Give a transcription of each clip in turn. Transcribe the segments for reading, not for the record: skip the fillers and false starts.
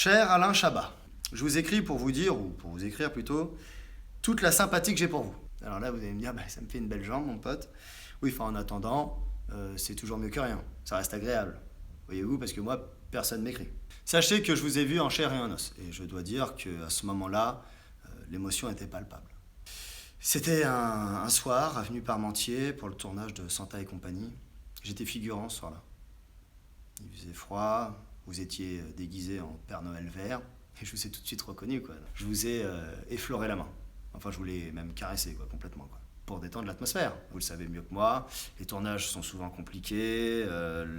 Cher Alain Chabat, je vous écris pour vous dire, ou pour vous écrire plutôt, toute la sympathie que j'ai pour vous. Alors là, vous allez me dire, ça me fait une belle jambe, mon pote. Oui, enfin, en attendant, c'est toujours mieux que rien. Ça reste agréable. Voyez-vous, parce que moi, personne m'écrit. Sachez que je vous ai vu en chair et en os. Et je dois dire qu'à ce moment-là, l'émotion était palpable. C'était un soir, avenue Parmentier, pour le tournage de Santa et compagnie. J'étais figurant ce soir-là. Il faisait froid, vous étiez déguisé en Père Noël vert, et je vous ai tout de suite reconnu, quoi. Je vous ai effleuré la main. Enfin, je voulais même caresser, quoi, complètement, quoi. Pour détendre l'atmosphère. Vous le savez mieux que moi, les tournages sont souvent compliqués,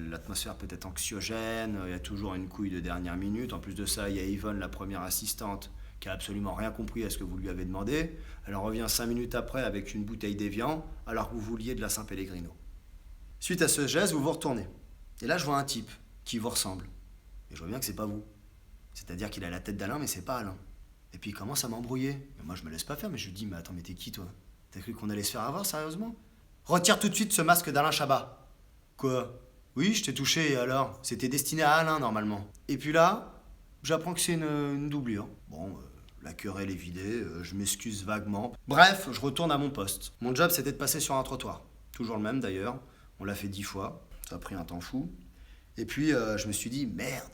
l'atmosphère peut être anxiogène, il y a toujours une couille de dernière minute. En plus de ça, il y a Yvonne, la première assistante, qui a absolument rien compris à ce que vous lui avez demandé. Elle en revient 5 minutes après avec une bouteille d'Évian, alors que vous vouliez de la Saint-Pellegrino. Suite à ce geste, vous vous retournez. Et là, je vois un type qui vous ressemble. Et je vois bien que c'est pas vous. C'est-à-dire qu'il a la tête d'Alain, mais c'est pas Alain. Et puis il commence à m'embrouiller. Mais moi, je me laisse pas faire, mais je lui dis, mais attends, mais t'es qui, toi? T'as cru qu'on allait se faire avoir, sérieusement? Retire tout de suite ce masque d'Alain Chabat. Quoi? Oui, je t'ai touché, et alors? C'était destiné à Alain, normalement. Et puis là, j'apprends que c'est une doublure. Bon, la querelle est vidée, je m'excuse vaguement. Bref, je retourne à mon poste. Mon job, c'était de passer sur un trottoir. Toujours le même, d'ailleurs. On l'a fait 10 fois. Ça a pris un temps fou. Et puis, je me suis dit, merde,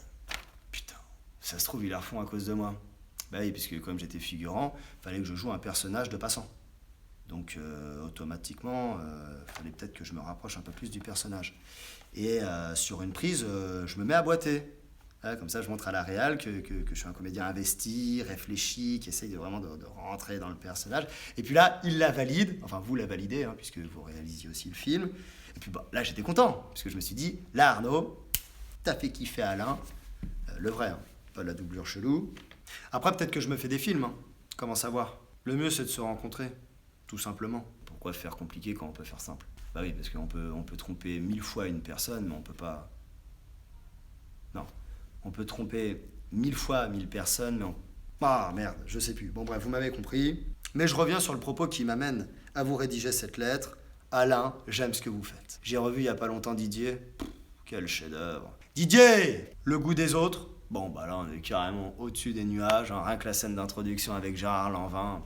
putain, ça se trouve, ils la refont à cause de moi. Bah oui, puisque comme j'étais figurant, il fallait que je joue un personnage de passant. Donc, automatiquement, il fallait peut-être que je me rapproche un peu plus du personnage. Et sur une prise, je me mets à boiter. Là, comme ça, je montre à la réal que je suis un comédien investi, réfléchi, qui essaye vraiment de rentrer dans le personnage. Et puis là, il la valide, enfin, vous la validez, hein, puisque vous réalisiez aussi le film. Et puis là, j'étais content, parce que je me suis dit, là, Arnaud, t'as fait kiffer Alain, le vrai, hein, pas la doublure chelou. Après, peut-être que je me fais des films, hein. Comment savoir? Le mieux, c'est de se rencontrer, tout simplement. Pourquoi faire compliqué quand on peut faire simple? Bah oui, parce qu'on peut tromper 1000 fois une personne, mais on peut pas... Non, on peut tromper 1000 fois 1000 personnes, mais on... Ah, merde, je sais plus. Bon, bref, vous m'avez compris. Mais je reviens sur le propos qui m'amène à vous rédiger cette lettre. Alain, j'aime ce que vous faites. J'ai revu il y a pas longtemps Didier. Quel chef-d'œuvre. Didier! Le goût des autres? Bon, bah là, on est carrément au-dessus des nuages. Hein. Rien que la scène d'introduction avec Gérard Lanvin,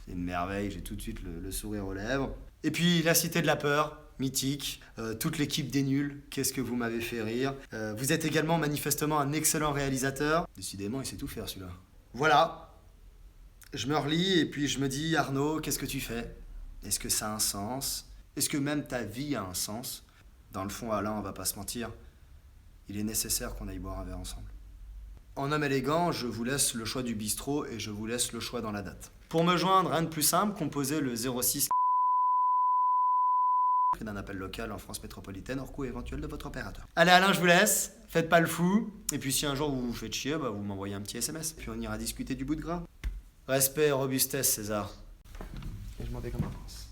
c'est une merveille. J'ai tout de suite le sourire aux lèvres. Et puis, La Cité de la Peur, mythique. Toute l'équipe des nuls, qu'est-ce que vous m'avez fait rire. Vous êtes également manifestement un excellent réalisateur. Décidément, il sait tout faire, celui-là. Voilà. Je me relis et puis je me dis, Arnaud, qu'est-ce que tu fais? Est-ce que ça a un sens? Est-ce que même ta vie a un sens? Dans le fond, Alain, on va pas se mentir, il est nécessaire qu'on aille boire un verre ensemble. En homme élégant, je vous laisse le choix du bistrot et je vous laisse le choix dans la date. Pour me joindre, rien de plus simple, composez le 06 d'un appel local en France métropolitaine hors coût éventuel de votre opérateur. Allez Alain, je vous laisse, faites pas le fou, et puis si un jour vous vous faites chier, vous m'envoyez un petit SMS, puis on ira discuter du bout de gras. Respect et robustesse, César. Et je m'en vais comme un prince.